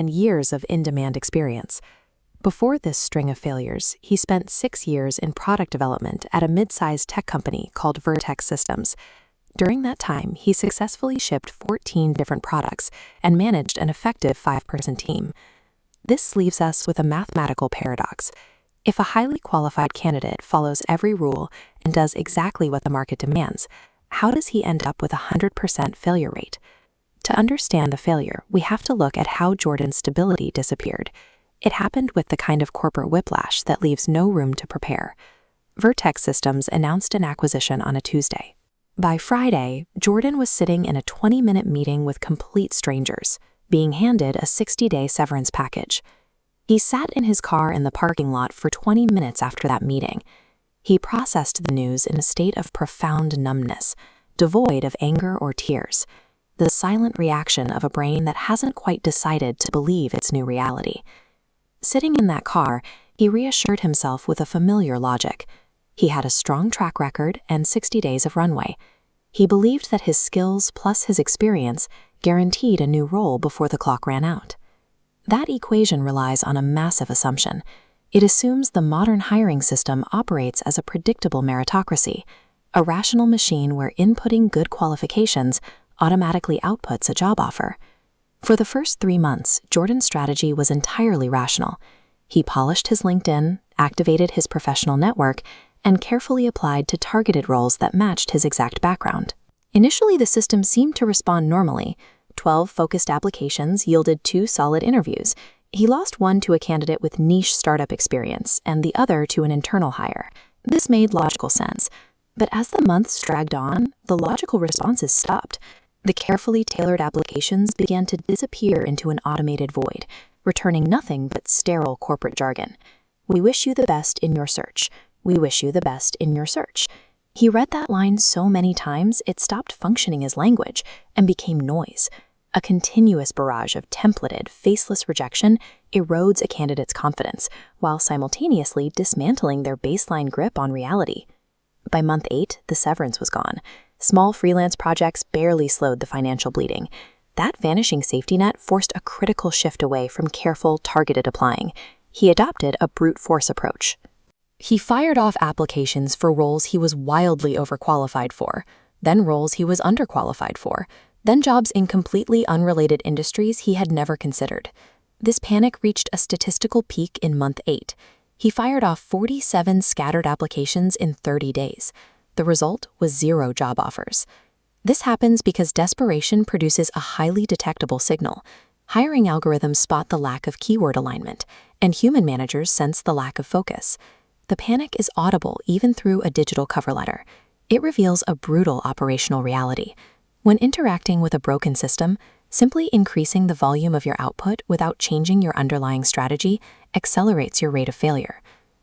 and years of in-demand experience. Before this string of failures, he spent 6 years in product development at a mid-sized tech company called Vertex Systems. During that time, he successfully shipped 14 different products and managed an effective 5-person team. This leaves us with a mathematical paradox. If a highly qualified candidate follows every rule and does exactly what the market demands, how does he end up with a 100% failure rate? To understand the failure, we have to look at how Jordan's stability disappeared. It happened with the kind of corporate whiplash that leaves no room to prepare. Vertex Systems announced an acquisition on a Tuesday. By Friday, Jordan was sitting in a 20-minute meeting with complete strangers, being handed a 60-day severance package. He sat in his car in the parking lot for 20 minutes after that meeting. He processed the news in a state of profound numbness, devoid of anger or tears, the silent reaction of a brain that hasn't quite decided to believe its new reality. Sitting in that car, he reassured himself with a familiar logic. He had a strong track record and 60 days of runway. He believed that his skills plus his experience guaranteed a new role before the clock ran out. That equation relies on a massive assumption. It assumes the modern hiring system operates as a predictable meritocracy, a rational machine where inputting good qualifications automatically outputs a job offer. For the first 3 months, Jordan's strategy was entirely rational. He polished his LinkedIn, activated his professional network, and carefully applied to targeted roles that matched his exact background. Initially, the system seemed to respond normally. 12 focused applications yielded 2 solid interviews. He lost one to a candidate with niche startup experience and the other to an internal hire. This made logical sense. But as the months dragged on, the logical responses stopped. The carefully tailored applications began to disappear into an automated void, returning nothing but sterile corporate jargon. "We wish you the best in your search. We wish you the best in your search." He read that line so many times it stopped functioning as language and became noise. A continuous barrage of templated, faceless rejection erodes a candidate's confidence while simultaneously dismantling their baseline grip on reality. By month 8, the severance was gone. Small freelance projects barely slowed the financial bleeding. That vanishing safety net forced a critical shift away from careful, targeted applying. He adopted a brute force approach. He fired off applications for roles he was wildly overqualified for, then roles he was underqualified for, then jobs in completely unrelated industries he had never considered. This panic reached a statistical peak in month 8. He fired off 47 scattered applications in 30 days. The result was 0 job offers. This happens because desperation produces a highly detectable signal. Hiring algorithms spot the lack of keyword alignment, and human managers sense the lack of focus. The panic is audible even through a digital cover letter. It reveals a brutal operational reality. When interacting with a broken system, simply increasing the volume of your output without changing your underlying strategy accelerates your rate of failure.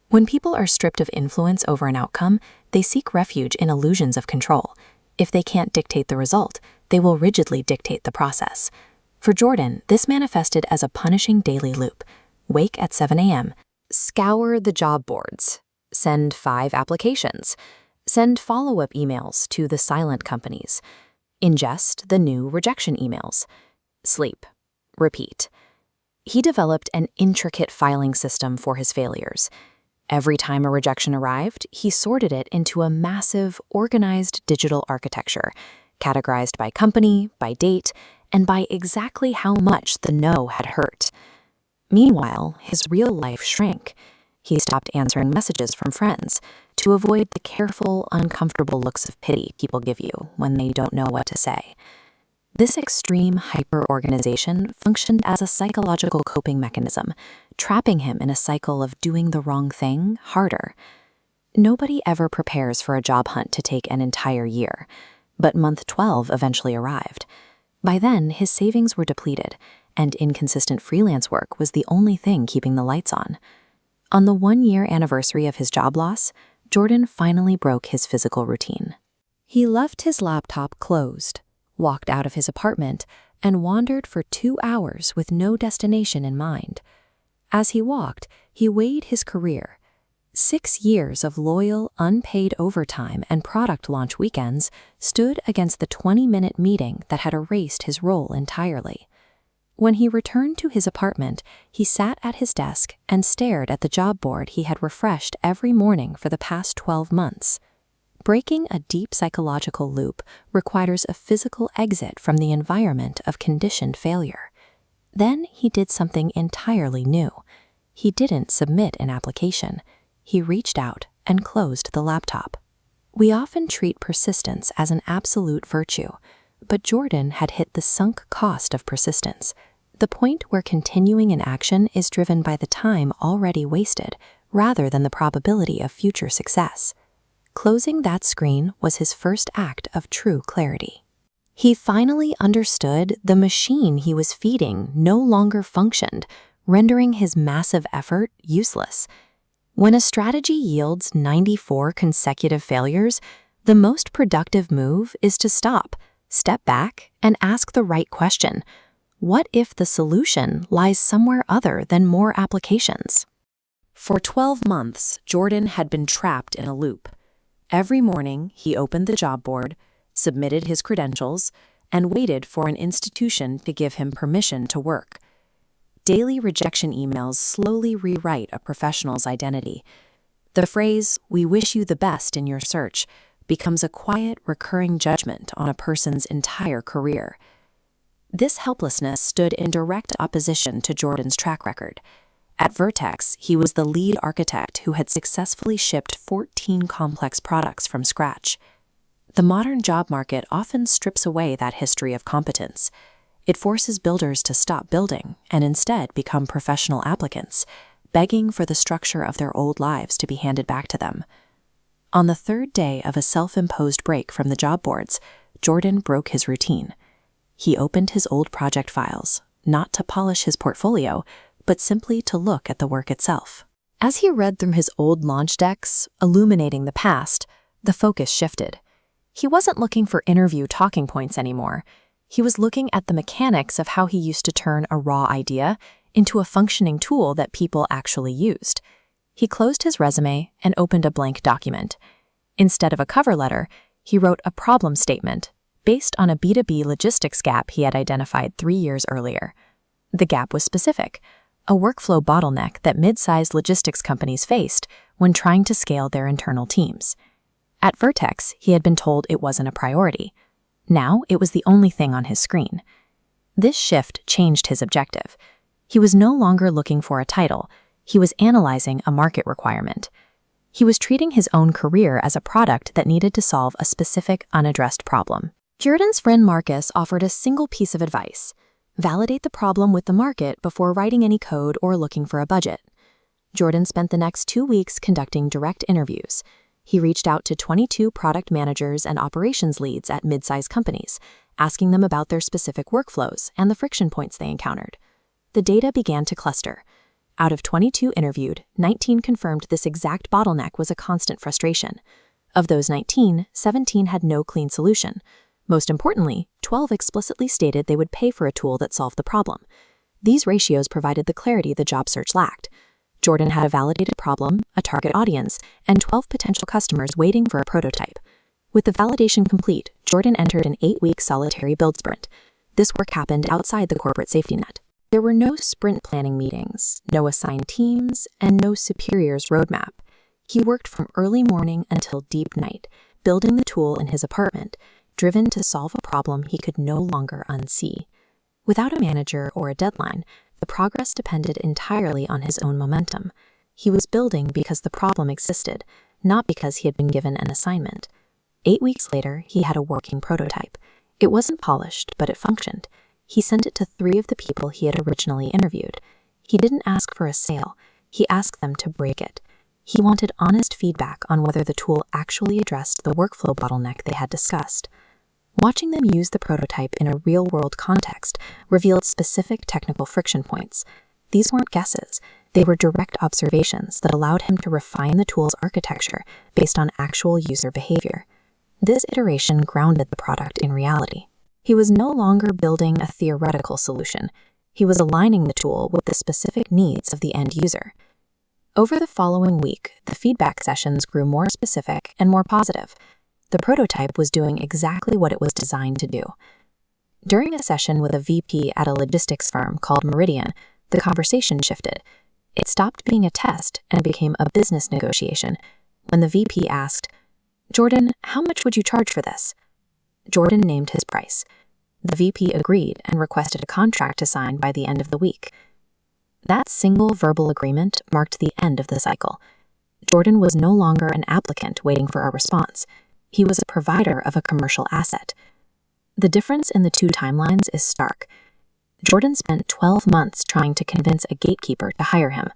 When people are stripped of influence over an outcome, they seek refuge in illusions of control. If they can't dictate the result, they will rigidly dictate the process. For Jordan, this manifested as a punishing daily loop. Wake at 7 a.m., scour the job boards, send 5 applications, send follow-up emails to the silent companies, ingest the new rejection emails, sleep, repeat. He developed an intricate filing system for his failures. Every time a rejection arrived, he sorted it into a massive, organized digital architecture, categorized by company, by date, and by exactly how much the no had hurt. Meanwhile, his real life shrank. He stopped answering messages from friends to avoid the careful, uncomfortable looks of pity people give you when they don't know what to say. This extreme hyper-organization functioned as a psychological coping mechanism, trapping him in a cycle of doing the wrong thing harder. Nobody ever prepares for a job hunt to take an entire year, but month 12 eventually arrived. By then, his savings were depleted, and inconsistent freelance work was the only thing keeping the lights on. On the 1-year anniversary of his job loss, Jordan finally broke his physical routine. He left his laptop closed, walked out of his apartment, and wandered for 2 hours with no destination in mind. As he walked, he weighed his career. 6 years of loyal, unpaid overtime and product launch weekends stood against the 20-minute meeting that had erased his role entirely. When he returned to his apartment, he sat at his desk and stared at the job board he had refreshed every morning for the past 12 months. Breaking a deep psychological loop requires a physical exit from the environment of conditioned failure. Then he did something entirely new. He didn't submit an application. He reached out and closed the laptop. We often treat persistence as an absolute virtue, but Jordan had hit the sunk cost of persistence, the point where continuing an action is driven by the time already wasted rather than the probability of future success. Closing that screen was his first act of true clarity. He finally understood the machine he was feeding no longer functioned, rendering his massive effort useless. When a strategy yields 94 consecutive failures, the most productive move is to step back, and ask the right question. What if the solution lies somewhere other than more applications? For 12 months, Jordan had been trapped in a loop. Every morning, he opened the job board, submitted his credentials, and waited for an institution to give him permission to work. Daily rejection emails slowly rewrite a professional's identity. The phrase, "We wish you the best in your search," becomes a quiet, recurring judgment on a person's entire career. This helplessness stood in direct opposition to Jordan's track record. At Vertex, he was the lead architect who had successfully shipped 14 complex products from scratch. The modern job market often strips away that history of competence. It forces builders to stop building and instead become professional applicants, begging for the structure of their old lives to be handed back to them. On the third day of a self-imposed break from the job boards, Jordan broke his routine. He opened his old project files, not to polish his portfolio, but simply to look at the work itself. As he read through his old launch decks, illuminating the past, the focus shifted. He wasn't looking for interview talking points anymore. He was looking at the mechanics of how he used to turn a raw idea into a functioning tool that people actually used. He closed his resume and opened a blank document. Instead of a cover letter, he wrote a problem statement based on a B2B logistics gap he had identified 3 years earlier. The gap was specific, a workflow bottleneck that mid-sized logistics companies faced when trying to scale their internal teams. At Vertex, he had been told it wasn't a priority. Now it was the only thing on his screen. This shift changed his objective. He was no longer looking for a title. He was analyzing a market requirement. He was treating his own career as a product that needed to solve a specific, unaddressed problem. Jordan's friend Marcus offered a single piece of advice: validate the problem with the market before writing any code or looking for a budget. Jordan spent the next 2 weeks conducting direct interviews. He reached out to 22 product managers and operations leads at mid-sized companies, asking them about their specific workflows and the friction points they encountered. The data began to cluster. Out of 22 interviewed, 19 confirmed this exact bottleneck was a constant frustration. Of those 19, 17 had no clean solution. Most importantly, 12 explicitly stated they would pay for a tool that solved the problem. These ratios provided the clarity the job search lacked. Jordan had a validated problem, a target audience, and 12 potential customers waiting for a prototype. With the validation complete, Jordan entered an 8-week solitary build sprint. This work happened outside the corporate safety net. There were no sprint planning meetings, no assigned teams, and no superior's roadmap. He worked from early morning until deep night, building the tool in his apartment, driven to solve a problem he could no longer unsee. Without a manager or a deadline, the progress depended entirely on his own momentum. He was building because the problem existed, not because he had been given an assignment. 8 weeks later, he had a working prototype. It wasn't polished, but it functioned. He sent it to 3 of the people he had originally interviewed. He didn't ask for a sale. He asked them to break it. He wanted honest feedback on whether the tool actually addressed the workflow bottleneck they had discussed. Watching them use the prototype in a real-world context revealed specific technical friction points. These weren't guesses. They were direct observations that allowed him to refine the tool's architecture based on actual user behavior. This iteration grounded the product in reality. He was no longer building a theoretical solution. He was aligning the tool with the specific needs of the end user. Over the following week, the feedback sessions grew more specific and more positive. The prototype was doing exactly what it was designed to do. During a session with a VP at a logistics firm called Meridian, the conversation shifted. It stopped being a test and became a business negotiation when the VP asked, "Jordan, how much would you charge for this?" Jordan named his price. The VP agreed and requested a contract to sign by the end of the week. That single verbal agreement marked the end of the cycle. Jordan was no longer an applicant waiting for a response. He was a provider of a commercial asset. The difference in the two timelines is stark. Jordan spent 12 months trying to convince a gatekeeper to hire him.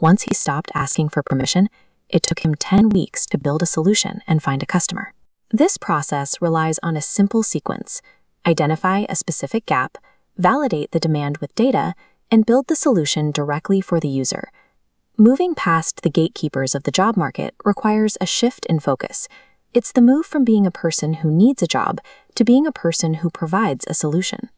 Once he stopped asking for permission, it took him 10 weeks to build a solution and find a customer. This process relies on a simple sequence: identify a specific gap, validate the demand with data, and build the solution directly for the user. Moving past the gatekeepers of the job market requires a shift in focus. It's the move from being a person who needs a job to being a person who provides a solution.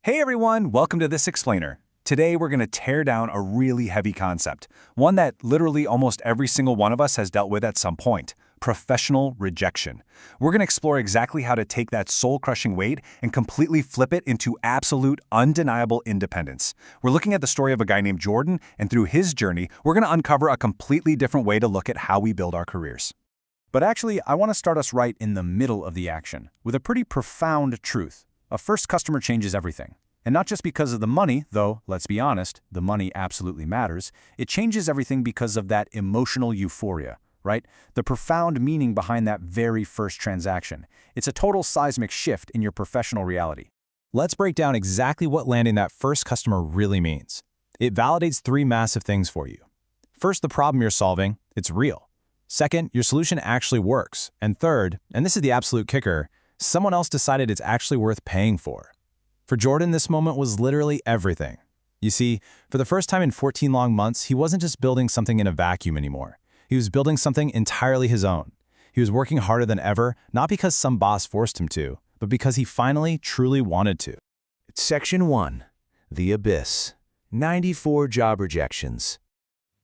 Hey everyone, welcome to This Explainer. Today we're going to tear down a really heavy concept, one that literally almost every single one of us has dealt with at some point: professional rejection. We're going to explore exactly how to take that soul-crushing weight and completely flip it into absolute, undeniable independence. We're looking at the story of a guy named Jordan, and through his journey, we're going to uncover a completely different way to look at how we build our careers. But actually, I want to start us right in the middle of the action, with a pretty profound truth. A first customer changes everything. And not just because of the money, though, let's be honest, the money absolutely matters. It changes everything because of that emotional euphoria, right? The profound meaning behind that very first transaction. It's a total seismic shift in your professional reality. Let's break down exactly what landing that first customer really means. It validates three massive things for you. First, the problem you're solving, it's real. Second, your solution actually works. And third, and this is the absolute kicker, someone else decided it's actually worth paying for. For Jordan, this moment was literally everything. You see, for the first time in 14 long months, he wasn't just building something in a vacuum anymore. He was building something entirely his own. He was working harder than ever, not because some boss forced him to, but because he finally, truly wanted to. Section 1. The Abyss. 94 job rejections.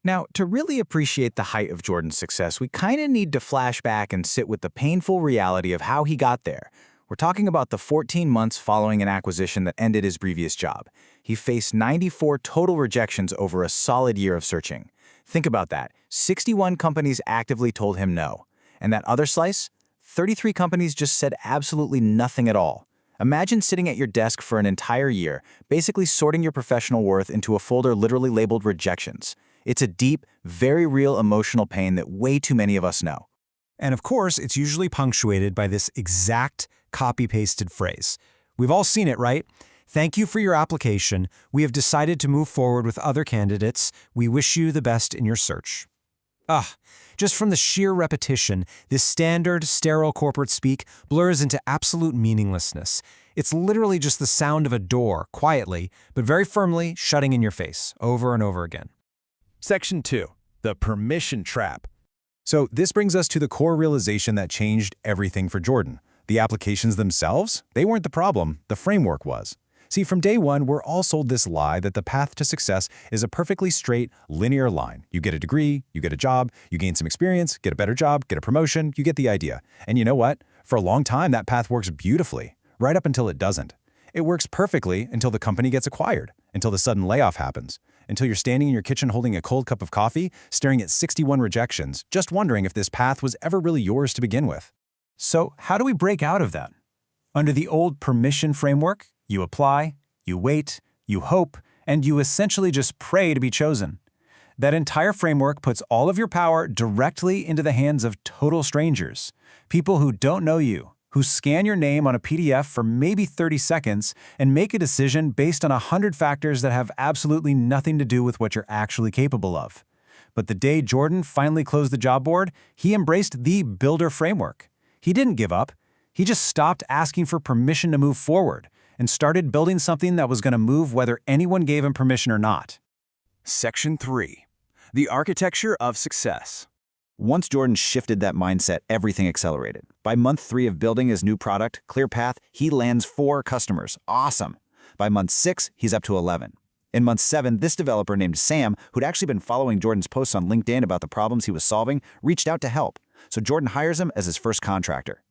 Now, to really appreciate the height of Jordan's success, we kind of need to flash back and sit with the painful reality of how he got there. We're talking about the 14 months following an acquisition that ended his previous job. He faced 94 total rejections over a solid year of searching. Think about that. 61 companies actively told him no. And that other slice? 33 companies just said absolutely nothing at all. Imagine sitting at your desk for an entire year, basically sorting your professional worth into a folder literally labeled rejections. It's a deep, very real emotional pain that way too many of us know. And of course, it's usually punctuated by this exact copy-pasted phrase. We've all seen it, right? "Thank you for your application. We have decided to move forward with other candidates. We wish you the best in your search." Just from the sheer repetition, this standard, sterile corporate speak blurs into absolute meaninglessness. It's literally just the sound of a door, quietly, but very firmly shutting in your face, over and over again. Section 2. The permission trap. So this brings us to the core realization that changed everything for Jordan. The applications themselves, they weren't the problem, the framework was. See, from day one, we're all sold this lie that the path to success is a perfectly straight, linear line. You get a degree, you get a job, you gain some experience, get a better job, get a promotion, you get the idea. And you know what? For a long time, that path works beautifully, right up until it doesn't. It works perfectly until the company gets acquired, until the sudden layoff happens, until you're standing in your kitchen holding a cold cup of coffee, staring at 61 rejections, just wondering if this path was ever really yours to begin with. So how do we break out of that? Under the old permission framework, you apply, you wait, you hope, and you essentially just pray to be chosen. That entire framework puts all of your power directly into the hands of total strangers, people who don't know you, who scan your name on a PDF for maybe 30 seconds and make a decision based on 100 factors that have absolutely nothing to do with what you're actually capable of. But the day Jordan finally closed the job board, he embraced the builder framework. He didn't give up. He just stopped asking for permission to move forward and started building something that was going to move whether anyone gave him permission or not. Section 3. The architecture of success. Once Jordan shifted that mindset, everything accelerated. By month 3 of building his new product, ClearPath, he lands 4 customers. Awesome. By month 6, he's up to 11. In month 7, this developer named Sam, who'd actually been following Jordan's posts on LinkedIn about the problems he was solving, reached out to help. So Jordan hires him as his first contractor.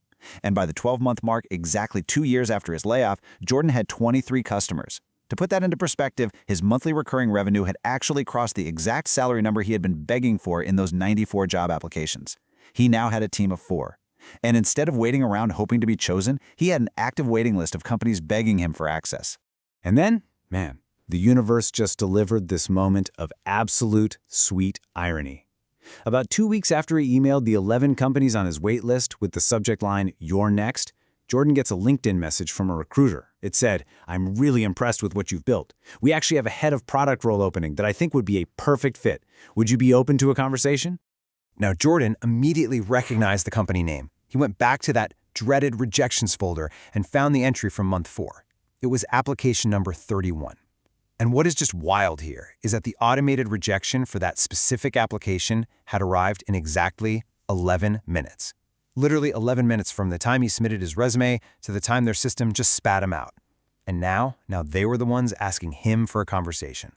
And by the 12-month mark, exactly 2 years after his layoff, Jordan had 23 customers. To put that into perspective, his monthly recurring revenue had actually crossed the exact salary number he had been begging for in those 94 job applications. He now had a team of 4. And instead of waiting around hoping to be chosen, he had an active waiting list of companies begging him for access. And then, man, the universe just delivered this moment of absolute sweet irony. About 2 weeks after he emailed the 11 companies on his wait list with the subject line, "You're next," Jordan gets a LinkedIn message from a recruiter. It said, "I'm really impressed with what you've built. We actually have a head of product role opening that I think would be a perfect fit. Would you be open to a conversation?" Now, Jordan immediately recognized the company name. He went back to that dreaded rejections folder and found the entry from month 4. It was application number 31. And what is just wild here is that the automated rejection for that specific application had arrived in exactly 11 minutes. Literally 11 minutes from the time he submitted his resume to the time their system just spat him out. And now they were the ones asking him for a conversation.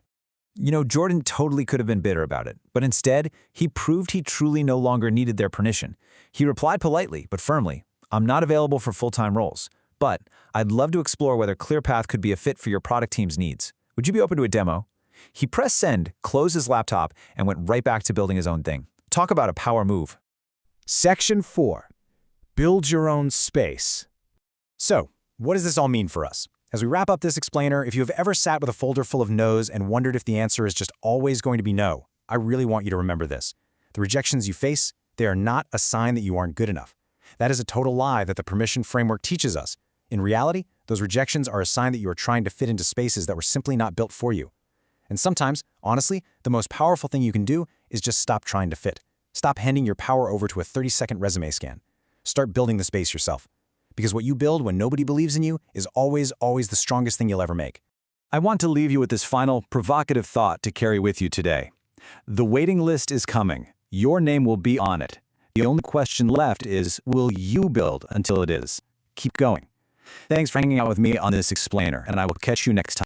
Jordan totally could have been bitter about it, but instead, he proved he truly no longer needed their permission. He replied politely, but firmly, "I'm not available for full-time roles, but I'd love to explore whether ClearPath could be a fit for your product team's needs. Would you be open to a demo?" He pressed send, closed his laptop, and went right back to building his own thing. Talk about a power move. Section 4. Build your own space. So, what does this all mean for us? As we wrap up this explainer, if you have ever sat with a folder full of no's and wondered if the answer is just always going to be no, I really want you to remember this. The rejections you face, they are not a sign that you aren't good enough. That is a total lie that the permission framework teaches us. In reality, those rejections are a sign that you are trying to fit into spaces that were simply not built for you. And sometimes, honestly, the most powerful thing you can do is just stop trying to fit. Stop handing your power over to a 30-second resume scan. Start building the space yourself. Because what you build when nobody believes in you is always the strongest thing you'll ever make. I want to leave you with this final provocative thought to carry with you today. The waiting list is coming. Your name will be on it. The only question left is, will you build until it is? Keep going. Thanks for hanging out with me on this explainer, and I will catch you next time.